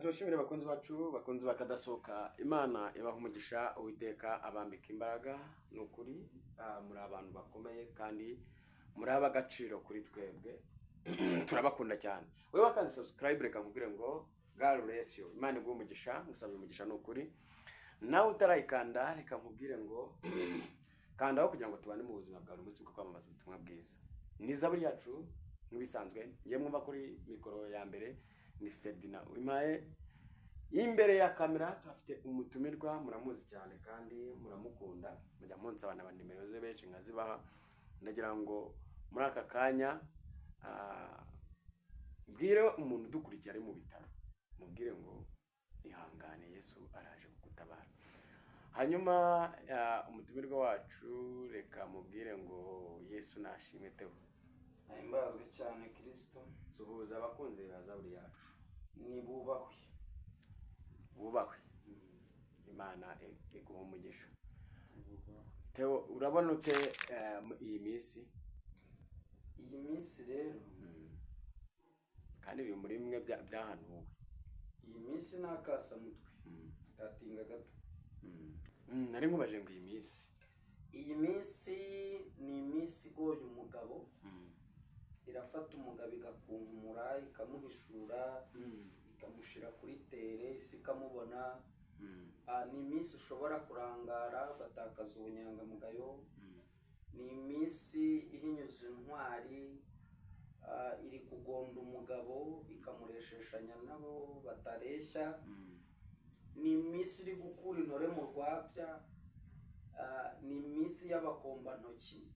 tubashimire bakunzi bacu, bakunzi bakadasohoka. Imana ibaha umugisha, Uwiteka abambika imbaraga. Nukuri muri abantu bakomeye kandi muri abagaciro kuri twebwe. Turabakunda cyane. Wewe wakaze subscribe, reka nkubwire ngo God bless you. Imana iguhe umugisha, musabye umugisha nukuri. Nawe utarayikanda, reka nkubwire ngo kandaho kugira ngo tubane mu buzima bwa buri munsi bwo kwamamaza ubutumwa bwiza. Ni Zaburi yacu nk'ibisanzwe. Ngiye mwumva kuri mikoro ya mbere ni Ferdinand Uwimpaye. Imbere ya kamera tuhafite umutumirwa, muramuzi cyane kandi muramukunda. Mujya munsi abana nimero ze benshi nkazibaha. Ndagira ngo muri aka kanya mbwire umuntu dukurikiye ari mu bitaro, mubwire ngo ihangane, Yesu araje kugutabara. Hanyuma umutumirwa wacu reka mubwire ngo Yesu nashimwe tewe. Ahimbazwe cyane Kristo. Suhuza abakunzi ba Zaburi yacu. Ni bubahwe. Bubahwe. Imana iguha umugisha. Teo, urabona ute iyi minsi? Iyi minsi rero kandi biri muri bimwe byahanuwe. Iyi minsi nakasa mutwe. Tatinga gato. Nari nkubaje ngo iyi minsi. Iyi minsi ni iminsi igoye umugabo. Irafata umugabo igakunkumura, ikamuhishura, ikamushira kuri tere, ikamubona. Ni iminsi ushobora kurangara ugatakaza ubunyangamugayo. Ni iminsi ihinyuza intwari, iri kugonda umugabo ikamuresheshanya nabo batareshya. Ni iminsi iri gukura intore mu rwabya. Ni iminsi y'abakombantoki,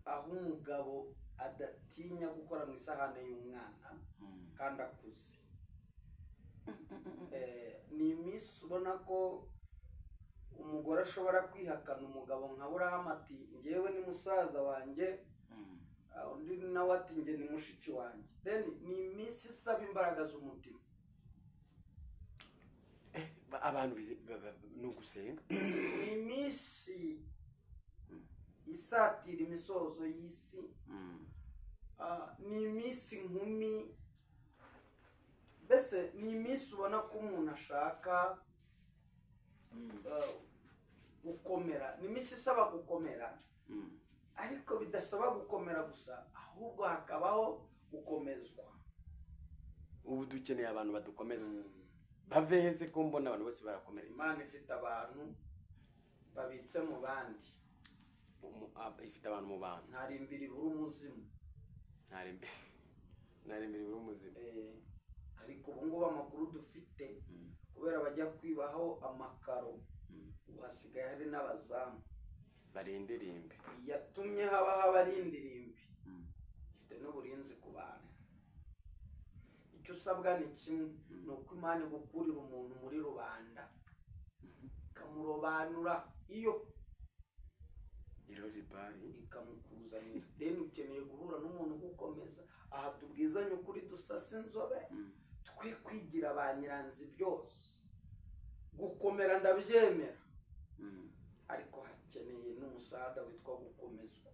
aho umugabo adatinya gukora mu isahane y'umwana kandi akuze. Ni iminsi ubona ko umugore ashobora kwihakana umugabo nka Burahamu ati ngewe ni musaza wanjye, undi nawe ati nge ni mushiki wanjye. Ni iminsi isaba imbaraga z'umutima. Abantu ni ugusenga. Ni iminsi isatira imisozo y'isi. Ni iminsi nkumi. Mbese ni iminsi ubona ko umuntu ashaka gukomera. Ni iminsi isaba gukomera, ariko bidasaba gukomera gusa, ahubwo hakabaho gukomezwa. Ubu dukeneye abantu badukomeza. Bave heze ko mbona abantu bose barakomera. Imana ifite abantu babitse mu bandi. Ifite abantu mu bantu. Ntarimbiri buri umuzimu. Ntarimbiri buri umuzimu. Ariko ubu ngubu amakuru dufite, kubera bajya kwibaho amakaro, ubu hasigaye hari n'abazamu barindirimbe. Yatumye habaho abarindirimbe. Ifite n'uburinzi ku bantu. Icyo usabwa ni kimwe, ni uko Imana igukurira umuntu muri rubanda, ikamurobanura iyo iroribari ikamukuzanira. Rero ukeneye guhura n'umuntu ugukomeza. Aha tubwizanye ukuri, dusasa inzobe, twe kwigira ba nyiranzi byose. Gukomera ndabyemera, ariko hakeneye n'umusada witwa gukomezwa.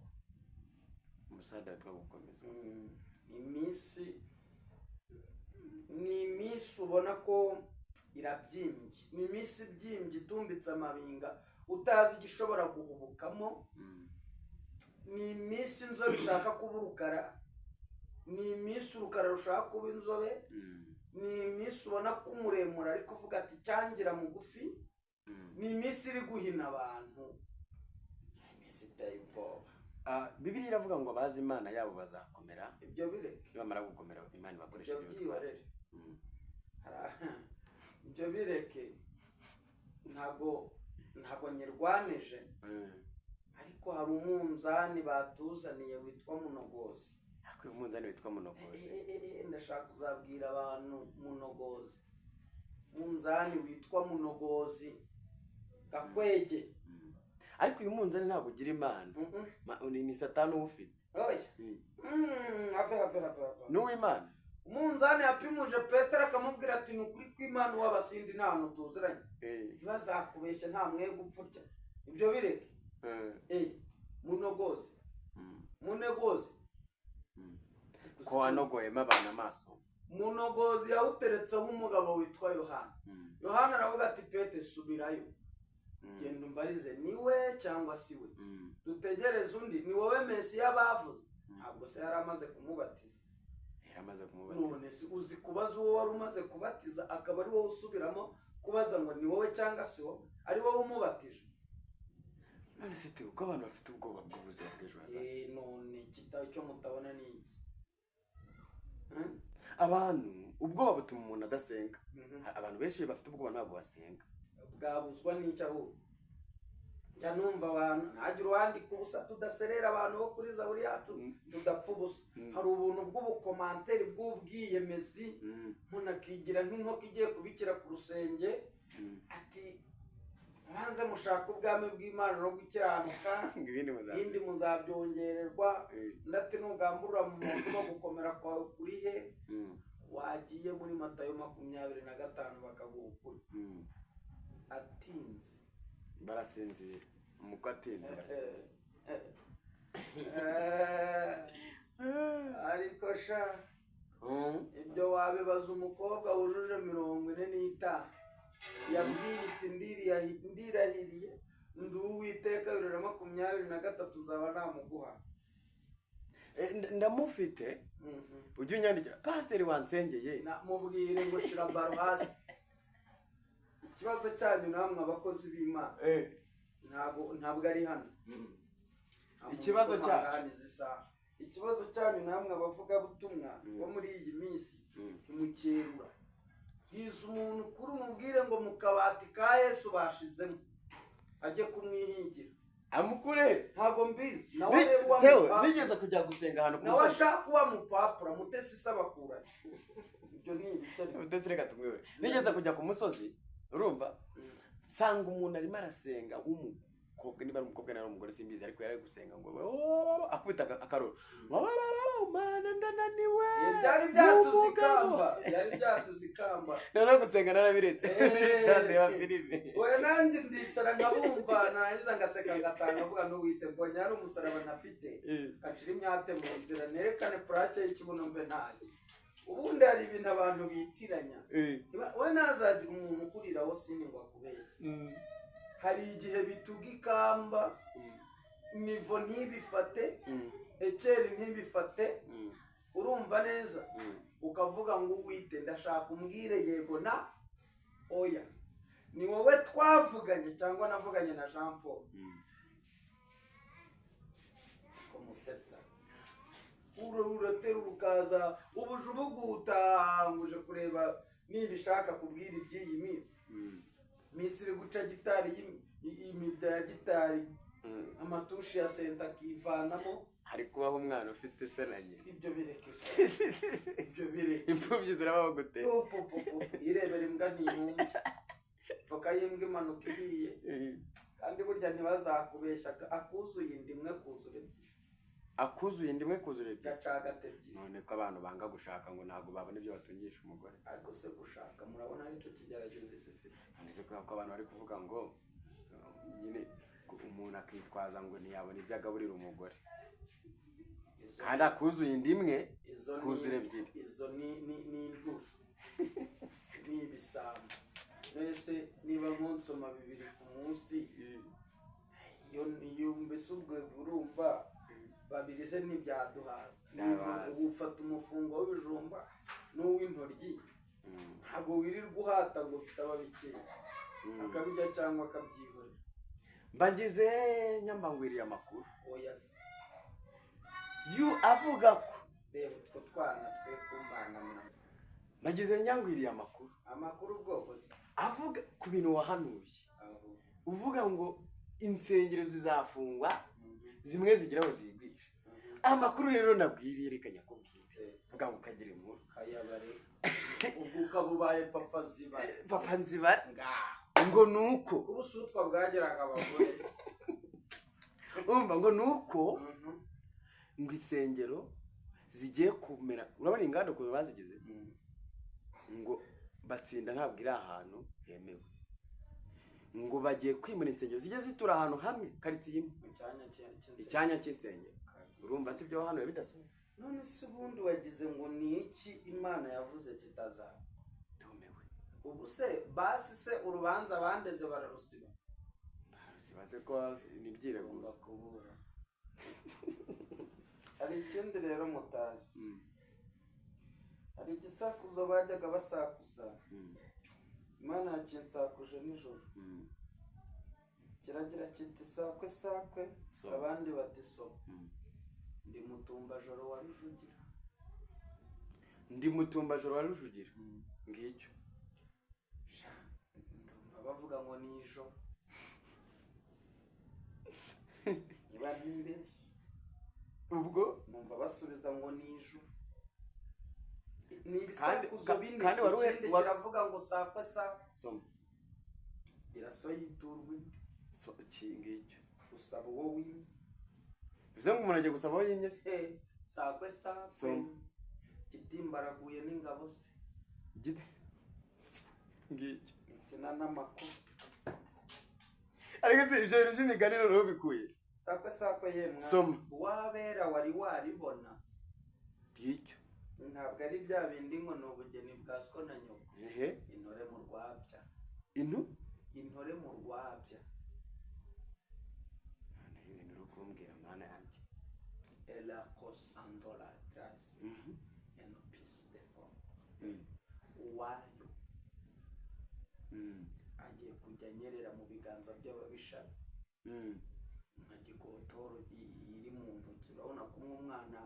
Umusada witwa gukomezwa. Ni iminsi ubona ko irabyimbye. Ni iminsi ibyimbye itumbitse amabinga, utazi igishobora guhubukamo. Ni iminsi inzobe ishaka kuba urukara. Ni iminsi urukara rushaka kuba inzobe. Ni iminsi ubona ko umuremure ari kuvuga ati cyangira mugufi. Ni iminsi iri guhina abantu. Ni iminsi iteye ubwoba. Bibiliya iravuga ngo abazi Imana yabo bazakomera. Ibyo bireke. Bamara gukomera Imana bakoresha ibyo byihorere. Ibyo bireke. Ntago nyirwanije. Ariko hari umunzani batuzaniye witwa munogozi. Uyu munzani witwa munogozi. Ndashaka kuzabwira abantu munogozi. Munzani witwa munogozi. Gakwege. Ariko uyu munzani ntabwo ugira Imana. Ni Satani ufite. Oya. Have. N'uw'Imana. Umunzani yapimuje Petero akamubwira ati nukuri kw'Imana w'abasindi nta hantu tuziranye. Ntibazakubeshya nta mwe gupfurya. Ibyo bireke. Munogozi. Munegozi. Ko wanogoyemo abantu amaso. munogozi yawuteretseho umugabo witwa Yohana. Yohana aravuga ati Pete subirayo, genda umbarize niwe cyangwa si we, dutegereze undi, ni wowe Mesiya bavuze. Ntabwo se yari amaze kumubatiza. None si uzi kubaza uwo wari umaze kubatiza akaba ari wowe usubiramo kubaza ngo ni wowe cyangwa si wowe, ari wowe umubatije? None se te uko abantu bafite ubwoba bw'ubuzima bw'ejo hazaza. None kitaho cyo mutabona ni iki? Abantu ubwoba butuma umuntu adasenga. Abantu benshi bafite ubwoba ntabwo basenga. Bwabuzwa n'icyo ahubwo. Njya numva abantu ntagira uwandika ubusa, tudaserera abantu bo kuri Zaburi yacu tudapfa ubusa. Hari ubuntu bw'ubukomanteri bw'ubwiyemezi, umuntu akigira nk'inkoko igiye kubikira ku rusenge ati mwanze mushaka ubwami bw'Imana no gukiranuka, ibindi muzabyongererwa. Ndati nugamburura mu muntu no gukomera kwawe kuri he, wagiye muri Matayo 25 bakaguha ukuri. Atinze barasinzira, umuko atinze ariko sha ibyo wabibaza umukobwa wujuje 45 yabwiye iti ndirahiriye ndi Uwiteka 2023 nzaba namuguha. Ndamufite ujye unyandikira pasiteri wansengeye mubwire ngo shira baro hasi. Ikibazo cyanyu namwe abakozi b'Imana ntabwo ari hano. Ikibazo cyanyu namwe abavuga butumwa bo muri iyi minsi imukerura. Hiza umuntu kuri umubwire ngo mu kabati ka Yesu bashizemo ajye kumwihingira amukure. Ntabwo mbizi nawe nigeze kujya gusenga hano nawe ashaka kuba mupapura mutesi isabakura. Ibyo ni ibiceri mutesi reka tumwiwe. Nigeze kujya ku musozi urumva sanga umuntu arimo arasenga w'umukobwa, niba ari umukobwa nari umugore simbizi, ariko yari gusenga ngo akubita akaroro mana ndananiwe. Byari byatuzikamba none gusenga narabiretse cyane ya filime. Oya nanjye ndicara nkabumva narangiza ngaseka ngatanga avuga n'uwite mbonye ari umusaraba nafite kacira imyate mu nzira nerekane plaque y'ikibuno mbe ntaye. Ubundi hari ibintu abantu bitiranya. We nazagira umuntu ukuriraho siningwa kubera. Hari igihe bituga ikamba, nivo ntibifate, ekeri ntibifate, urumva neza, ukavuga ngo Uwite ndashaka umbwire yego na oya. Ni wowe twavuganye cyangwa navuganye na Jean Paul? Kumusetsa uratera ukaza ubuje ubugutanguje kureba nibishaka kubwira iby'iyi minsi. Minsi iri guca gitari imida ya gitari, amatushi ya senta kivanamo. Hari kubaho umwana ufite se na nyina. Ibyo birekesha. Ibyo bireke. Imfubyi zirabaho gute? Irebera imbwa ntihumye. Foka y'imbwa imanuka iriye. Kandi burya ntibazakubesha akuzuye indimwe kuzura ebyiri. Akuzuye indimwe kuzura ebyiri. Gacagate ebyiri. None ko abantu banga gushaka ngo ntago babona ibyo batungisha umugore. Ariko se gushaka murabona ari cyo kigerageza isi. Nise ko abantu bari kuvuga ngo nyine umuntu akitwaza ngo ntiyabona ibyo agaburira umugore. Kandi akuzuye indimwe kuzura ebyiri. Izo ni inturi. Ni ibisambo. Mbese niba nkonsoma 2 ku munsi iyo mbese ubwo urumva babiri se ntibyaduhaza. Ufata umufungo w'ibijumba n'uw'intoryi ntabwo wirirwa uhata ngo bitaba bikeya, akabirya cyangwa akabyihorera. Mbagize nyambangwiriye amakuru. Oya se avuga ko reba utwo twana twe kumbangamira. Mbagize nyangwiriye amakuru bwoko avuga ku bintu wahanuye. Uvuga ngo insengero zizafungwa zimwe zigira aho zigisha. Amakuru rero nabwiriye reka nyakubwire. Vuga ngo kagire inkuru kayabare ubuka bubaye papa nzibara ngo nuko ubusutwa bwageraga abagore. Umva ngo nuko ngo isengero zigiye kumera, urabona inganda ko bazigize ngo batsinda ntabwo iri ahantu yemewe, ngo bagiye kwimura insengero zijye zitura ahantu hamwe karitsiye imwe, icyanya cy'insengero. Urumva si byo hano bidasohoye. none se ubundi wagize ngo ni iki imana yavuze kitazaba? tumewe ubu se basi se urubanza bandeze bararusiba? sibaze ko nibyire ugomba gusa kubura. hari ikindi rero mutazi, hari igisakuzo bajyaga basakuza, imana yakinsakuje nijoro, kiragira kiti sakwe sakwe, abandi bati so. ndi mutumbajoro wa Rujugira. ndi mutumbajoro wa Rujugira. ngicyo ndumva bavuga ngo ni ijoro. niba ntibeshye ubwo numva basubiza ngo ni ijoro. ni ibisakuzo bine, kandi ikindi kiravuga ngo sakwe sakwe. soma gira so yiturwe so ngicyo usaba uwo wimye. bivuze ngo umuntu agiye gusaba aho yimye se. sakwe sakwe kitimbaraguye n'ingabo ze. ngicyo insina n'amakuru. ariko se ibyo bintu by'imigani noneho bikuye sakwe sakwe yemwa soma wabera wari waribona. ngicyo ntabwo ari bya bindi ngo ni ubugeni bwa so na nyoko. intore mu rwabya. intore mu rwabya. ibintu uri kumbwira mana yanjye. ela kosandola grasi eno pisi defo uwayo agiye kujya anyerera mu biganza by'ababisha nka gikotoro iri mu ntoki. urabona ko umwana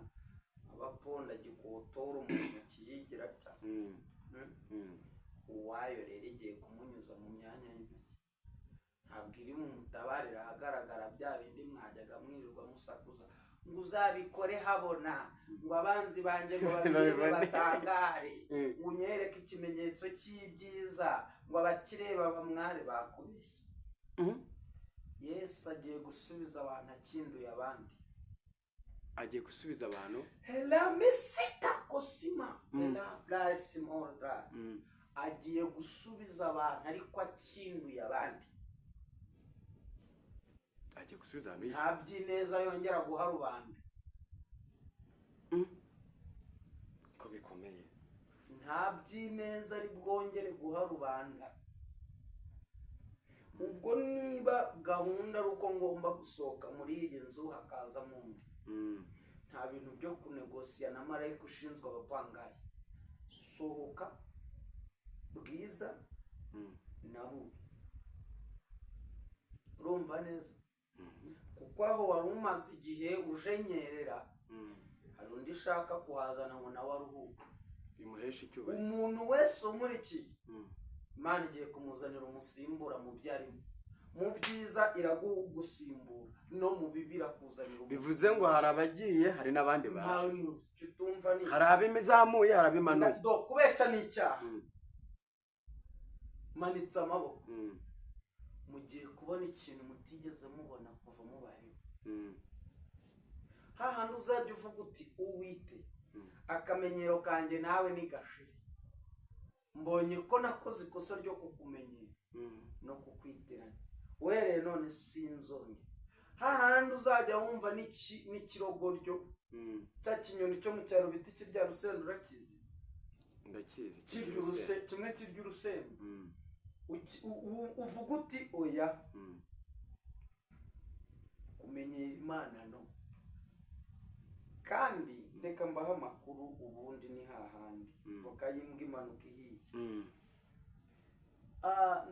abaponda gikotoro mu ntoki yigira atya. uwayo rero igiye kumunyuza mu myanya y'intoki. ntabwo iri mu mutabarira ahagaragara bya bindi mwajyaga mwirirwa musakuza ngo uzabikore habona, ngo abanzi banjye ngo babirebe batangare, ngo unyereke ikimenyetso cy'ibyiza, ngo abakireba bamware bakubeshye. Yesu agiye gusubiza abantu akinduye abandi. agiye gusubiza abantu hela misita kosima hela blasi mordra. agiye gusubiza abantu ariko akinduye abandi. agiye gusubiza abantu nta byineza yongera guha rubanda. ko bikomeye. nta byineza ari bwongere guha rubanda. ubwo niba gahunda ari uko ngomba gusohoka muri iyi nzu hakaza mundi, nta bintu byo kunegosiya na marayika ushinzwe abapangayi. sohoka bwiza na bubi. urumva neza? kuko aho wari umaze igihe ujenyerera, hari undi ushaka kuhazana ngo nawe aruhuke. bimuhesha icyubahiro. umuntu wese umurikiye Imana igiye kumuzanira umusimbura mu byo arimo. mu byiza iragusimbura, no mu bibi irakuzanira. bivuze ngo hari abagiye hari n'abandi baje. hari abimizamuye hari abimanuye. kubesha ni icyaha. manitse amaboko. mugiye kubona ikintu mutigeze mubona kuva mubayeho. hahandi uzajya uvuga uti uwite akamenyero kanjye nawe nigashire. mbonye ko nakoze ikosa ryo kukumenyera no kukwitiranya. wereye none sinzonye. hahandi uzajya wumva n'ikirogoryo cya kinyoni cyo mu cyaro biti kirya rusenda. urakizi? ndakizi. kimwe kirya urusenda. uvuga uti oya kumenyera Imana no. kandi reka mbaho amakuru ubundi ni hahandi voka y'imbwa imanuka ihiye.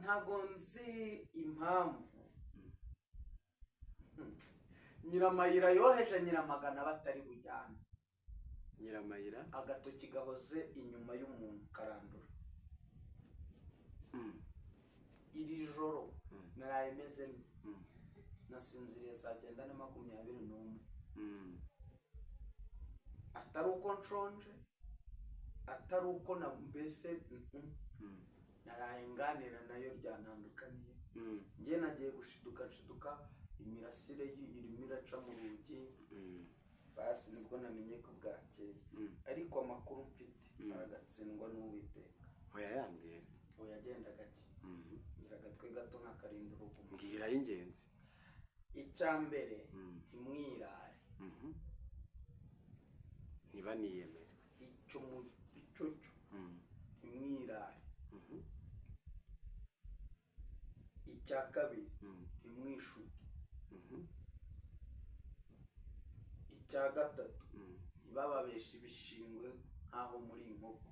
ntago nzi impamvu Nyiramayira yoheje Nyiramagana batari bujyane. Nyiramayira agatoki gahoze inyuma y'umuntu karandura. iri joro naraye meze nasinziriye saa 9:21. atari uko nshonje, atari uko na mbese naraye nganira nayo ryanandukaniye. ngiye nagiye gushiduka imirasire irimo iraca mu rugi. basi nibwo namenye ko bwakeye. ariko amakuru mfite aragatsindwa n'Uwiteka. oya yambwiye oya agenda gake. ngira agatwe gato nk'akarinda urugo. mbwira y'ingenzi. icyambere ntimwirare. ntibaniyemere. icyo cyo ntimwirare. icya kabiri ntimwishuke. icya gatatu ntibababeshe ibishingwe nk'aho muri inkoko.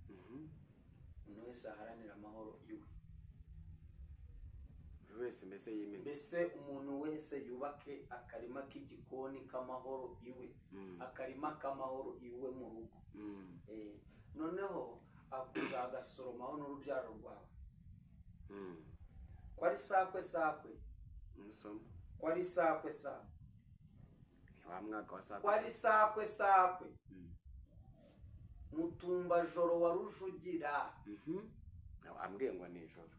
umuntu wese aharanira amahoro iwe. buri wese mbese yimene. mbese umuntu wese yubake akarima k'igikoni k'amahoro iwe. akarima k'amahoro iwe mu rugo. noneho uzagasoromamo n'urubyaro rwawe. ko ari sakwe sakwe. ko ari sakwe sakwe. wa mwaka wa sakwe. ko ari sakwe sakwe. mutumba joro wa rujugira. ambwiye ngo ni ijoro.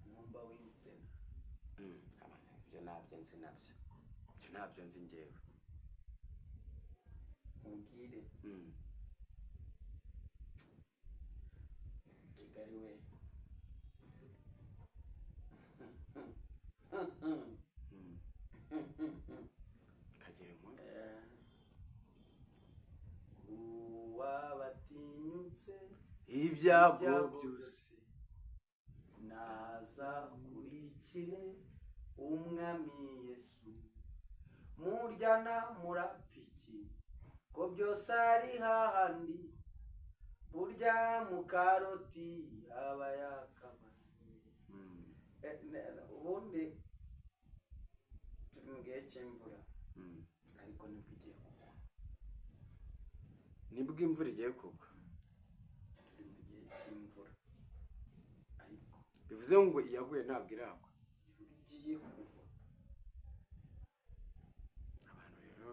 mwumba w'insina. ibyo ntabyo nzi nabyo. ibyo ntabyo nzi njyewe. mubwire. Kigali we. kagira inkuru. uwabatinyutse ibyago byose naza kurikire umwami Yesu. muryana murapfiki ko byose ari hahandi. burya mukaroti aba yakabanye. ubundi turi mu gihe cy'imvura ariko nibwo igiye kugwa. nibwo imvura igiye kugwa. turi mu gihe cy'imvura ariko bivuze ngo iyaguye ntabwo iragwa. igiye kugwa. abantu rero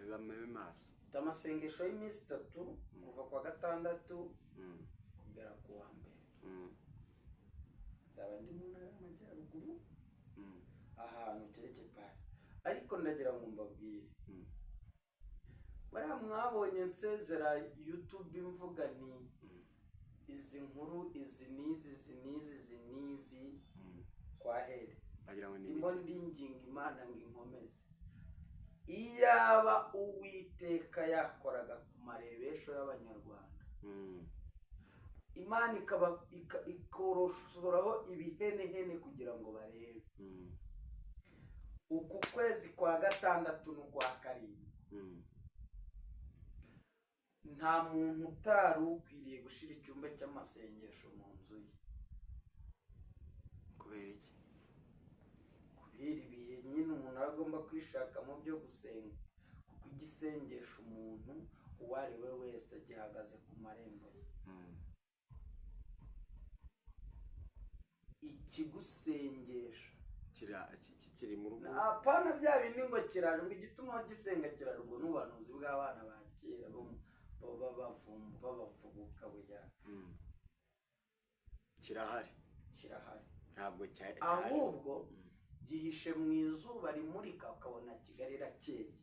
babe maso. mfite amasengesho y'iminsi 3 kuva kwa gatandatu kugera ku wa mbere. nzaba ndi mu ntara y'amajyaruguru ahantu kereke pari. ariko ndagira ngo mbabwire, bariya mwabonye nsezera YouTube mvuga nti izi nkuru izi nizi kwa here bagira ngo ni ndimo ndinginga Imana ngo inkomeze. iyaba Uwiteka yakoraga ku marebesho y'abanyarwanda, Imana ikorosoraho ibihenehene kugira ngo barebe. uku kwezi kwa gatandatu n'ukwa karindwi nta muntu utari ukwiriye gushira icyumba cy'amasengesho mu nzu ye. kubera iki? kubera ibihe nyine umuntu agomba kwishaka mu byo gusenga, kuko igisengesha umuntu uwo ari we wese gihagaze ku marembo ye. ikigusengesha kiri mu rugo. apana bya bindi ngo kirara ngo igituma gisenga kirara ubwo n'ubuhanuzi bw'abana ba kera babavubuka buya. kirahari ntabwo ahubwo gihishe mu izuba rimurika ukabona Kigali irakeye.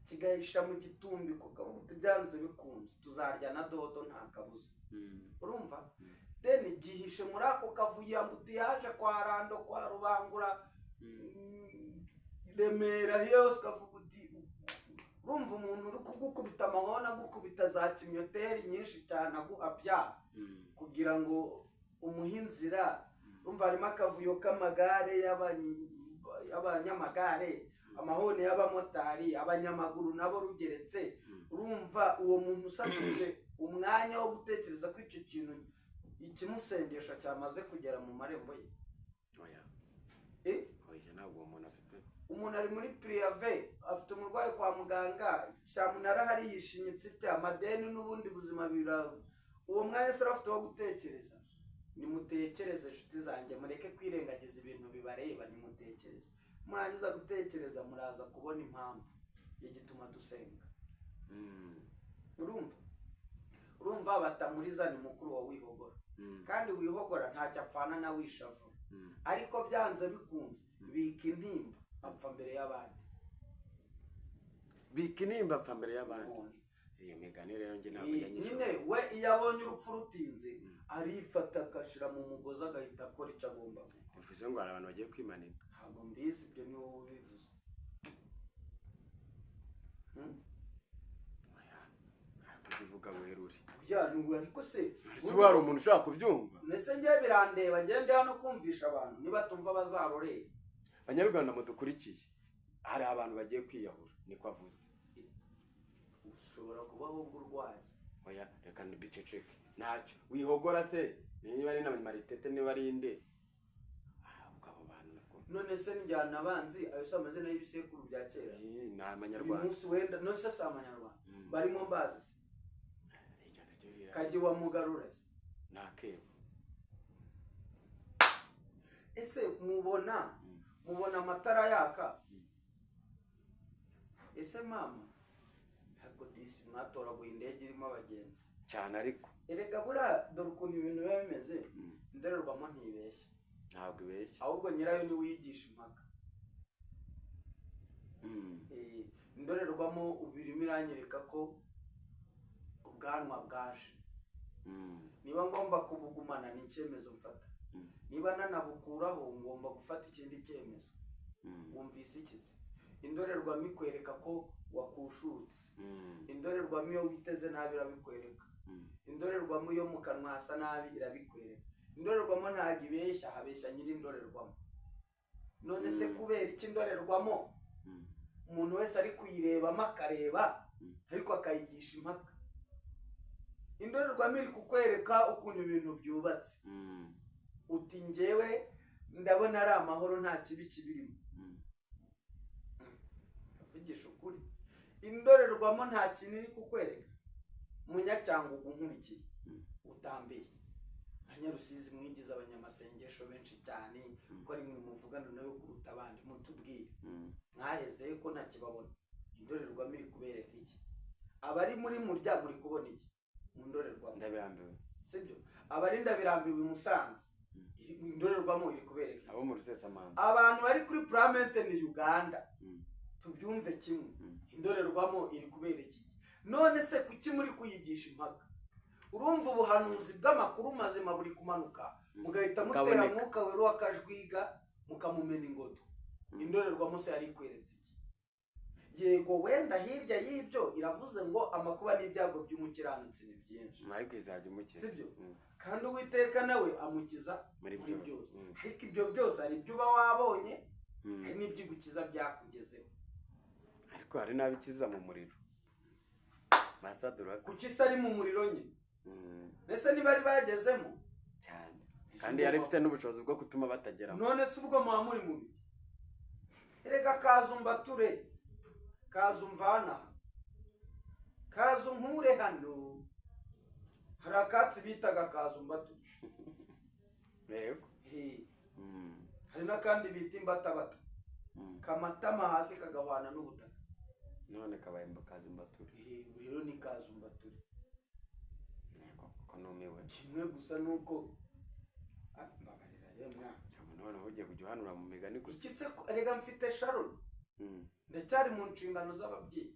kigahisha mu gitumbiko ukavuga uti byanze bikunze tuzarya na dodo nta kabuza. urumva deni gihishe muri ako kavuye yaje kwa Rando, kwa Rubangura, Remera yose ukavuga uti urumva umuntu uri kugukubita amahona agukubita za kinyoteri nyinshi cyane aguhabya kugira ngo umuhe inzira. urumva harimo akavuyo k'amagare y'abanyamagare, amahone y'abamotari, abanyamaguru nabo rugeretse. urumva uwo muntu usabye umwanya wo gutekereza ko icyo kintu ikimusengesha cyamaze kugera mu marembo ye. oya ntabwo umuntu afite. umuntu ari muri prive afite umurwayi kwa muganga, cyamunara hari yishimitse cy'amadeni n'ubundi buzima biranga. uwo mwanya se afite wo gutekereza. nimutekereze inshuti zanjye, mureke kwirengagiza ibintu bibareba, nimutekereze. murangiza gutekereza muraza kubona impamvu y'igituma dusenga. urumva batamuriza ni mukuru wa wihogora. kandi wihogora ntacyo apfana na wishavura. ariko byanze bikunze bika intimba apfa mbere y'abandi. bika intimba apfa mbere y'abandi. iyo migani rero njye ntabwo nyanyisho. nyine we iyo abonye urupfu rutinze arifata akashira mu mugozi agahita akora icyo agomba gukora. bivuze ngo hari abantu bagiye kwimanika. ntabwo mbizi, ibyo ni wowe ubivuze. bivuga werure ariko se ubu hari umuntu ushobora kubyumva nese njye birandeba ngende hano kumvisha abantu niba tumva bazarorera. Banyarwanda mudukurikiye hari abantu bagiye kwiyahura niko avuze. Ushobora kubaho urwaye. Oya reka ndibiceceke ntacyo wihogora se niba ari n'abamaritete niba ari inde abo bantu none se njyana abanzi ayo se amazina y'ibisekuru bya kera ni amanyarwanda umunsi wenda no se amanyarwanda barimo mbazi kaji wa mugarura se nakebo ese mubona amatara yaka ese mama ntabwo disi mwatoraguye indege irimo abagenzi cyane ariko erega buriya dore ukuntu ibintu biba bimeze indorerwamo ntibeshya ntabwo ibeshya ahubwo nyirayo niwe uyigisha impaka. Indorerwamo ubirimo iranyereka ko ubwanwa bwaje niba ngomba kubugumana ni icyemezo mfata niba nanabukuraho ngomba gufata ikindi cyemezo. Wumvise ikizi indorerwamo ikwereka ko wakushutse indorerwamo iyo witeze nabi irabikwereka indorerwamo yo mu kanwa hasa nabi irabikwereka indorerwamo ntabwo ibeshya habeshya nyiri indorerwamo. None se kubera iki indorerwamo umuntu wese ari kuyirebamo akareba ariko akayigisha impaka. Indorerwamo iri kukwereka ukuntu ibintu byubatse uti njyewe ndabona ari amahoro nta kibi kibirimo. Avugisha ukuri indorerwamo nta kintu iri kukwereka munyacyangwa ugunkurikiye utambeye Abanyarusizi mwigize abanyamasengesho benshi cyane ko ari mwe muvugana nayo kuruta abandi mutubwire mwaheze ko ntakibabona indorerwamo iri kubereka iki abari muri murya muri kubona iki mu ndorerwamo ndabirambiwe sibyo abari ndabirambiwe Musanze indorerwamo iri kubereka abo mu Rusesamana abantu bari kuri Parliament ni Uganda tubyumve kimwe indorerwamo iri kubereka iki none se kuki muri kuyigisha impaka urumva ubuhanuzi bw'amakuru mazima buri kumanuka mugahita mutera mwuka wero wakajwiga mukamumena ingodo indorerwamo se yari kweretse iki yego wenda hirya y'ibyo iravuze ngo amakuba n'ibyago by'umukiranutsi ni byinshi ariko izajya umukira sibyo kandi Uwiteka nawe amukiza muri byose ariko ibyo byose ari ibyo uba wabonye hari n'ibyo gukiza byakugezeho ariko hari n'abikiza mu muriro basadura kuki se ari mu muriro nyine nese niba ari bagezemo cyane kandi yari ifite n'ubushobozi bwo gutuma batageramo none se ubwo muba muri mubi erega kazumbature kazumvana kazunkure hano hari akatsi bitaga kazumbature yego hari n'akandi bita imbatabata kamatama hasi kagahwana n'ubutaka none kabaye kazumbature rero ni kazumbature numiwe kimwe gusa nuko mbabarira yemwa none ugiye kujyanura mu migani gusa iki se erega mfite Sharon ndacyari mu nshingano z'ababyeyi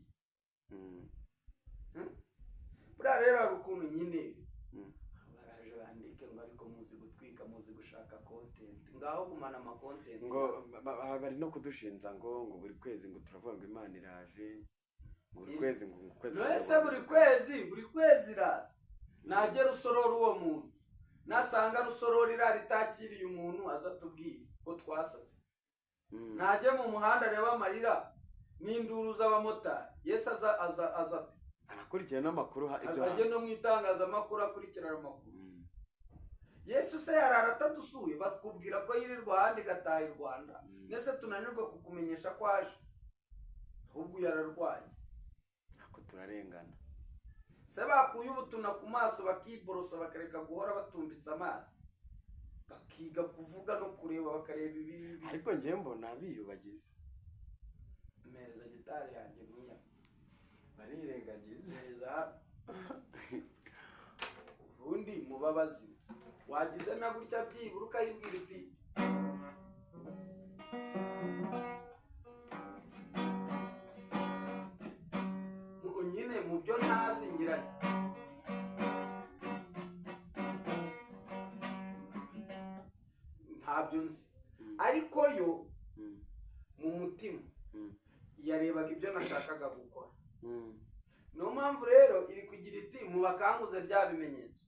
buriya rero hari ukuntu nyine baraje bandike ngo ariko muzi gutwika muzi gushaka content ngaho gumana ama content ngo bari no kudushinza ngo buri kwezi ngo turavuga ngo Imana iraje buri kwezi ngo kwezi nese buri kwezi iraza najye rusorora uwo muntu nasanga rusorora iritakiriye umuntu aza tubwire ko twasaze najye mu muhanda reba amarira n'induru z'abamotari Yesu aza anakurikirana n'amakuru ajye no mu itangazamakuru akurikirana amakuru Yesu se yarara atadusuye bakubwira ko yirirwa ahandi gataha i Rwanda nese tunanirwe kukumenyesha ko aje ahubwo yararwaye ako turarengana se bakuye ubutuna ku maso bakiborosa bakareka guhora batumbitse amazi bakiga kuvuga no kureba bakareba ibiri ariko ngiye mbona biyubagize mereza gitari yanjye mwiya barirengagiza ubundi mubabazi wagize na gutya byibura ukayibwira uti nyine mu byo ntazingiranye ntabyo nzi ariko yo mu mutima yarebaga ibyo nashakaga gukora niyo mpamvu rero iri kugira iti mubakanguze bya bimenyetso,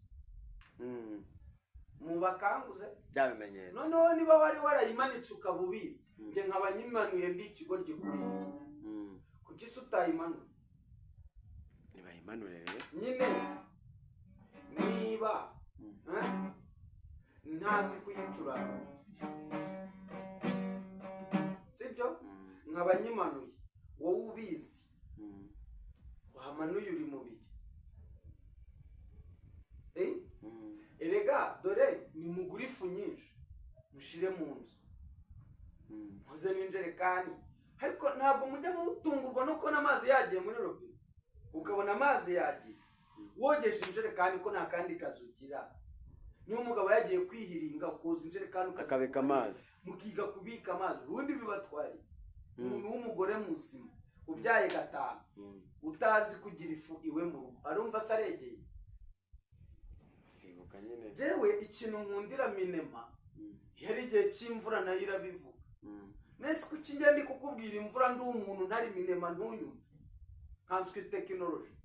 mubakanguze bya bimenyetso. noneho niba wari warayimanitse ukaba ubizi, njye nkaba nyimanuye ndi ikigo gikuriye, kuki se utayimanura? nibayimanure rero nyine niba ntazi kuyicuranga, sibyo? nkaba nyimanuye, wowe ubizi wamanuye uri mubiri. Erega dore nimugura ifu nyinshi mushire mu nzu, muze n'injerekani, ariko ntabwo mujya mutungurwa no kubona amazi yagiye muri robine, ukabona amazi yagiye wogesha injerekani ko nta kandi kazi ugira. niyo umugabo yagiye kwihiringa ukoza injerekani akabika amazi, mukiga kubika amazi, ubundi bibatwari umuntu w'umugore muzima ubyaye gatanu utazi kugira ifu iwe mu rugo, arumva se aregeye? sibuka nyine jewe ikintu nkundira Minema, yari igihe cy'imvura nayo irabivuga. nese kuki njye ndi kukubwira imvura ndi umuntu ntari Minema ntunyumve? nkanswe tekinoloji,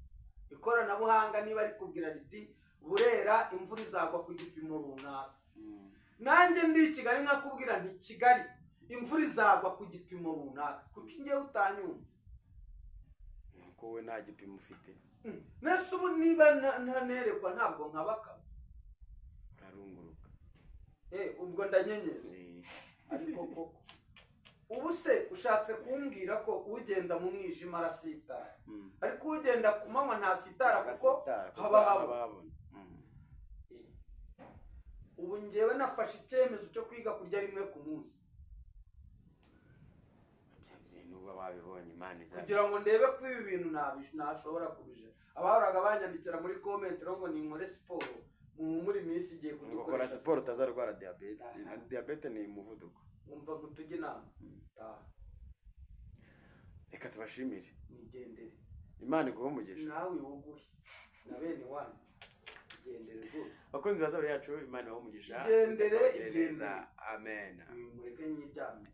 ikoranabuhanga niba ari kubwira riti Burera imvura izagwa ku gipimo runaka, nanjye ndi Kigali nkakubwira nti Kigali imvura izagwa ku gipimo runaka, kuki njye utanyumva? ko we nta gipimo ufite. nese ubu niba ntanerekwa ntabwo nkabaka urarunguruka. ubwo ndanyenyeza. ariko koko ubu se ushatse kumbwira ko ugenda mu mwijima arasitara, ariko ugenda ku manywa ntasitara kuko haba habona. ubu njyewe nafashe icyemezo cyo kwiga kurya rimwe ku munsi, nuba wabibonye Imana iza kugira ngo ndebe ko ibi bintu nashobora kubije. abahoraga banyandikira muri comment ngo ninkore siporo muri minsi igiye gukora siporo utazarwara diabete. Diabete ni umuvuduko. umva gutujye inama. reka tubashimire, nigendere. Imana iguhe umugisha, nawe wuguhe na bene wanyu. gendere rwose bakunzi bazaburi yacu, Imana ibahe umugisha, gendere. amen. mureke nyiryame.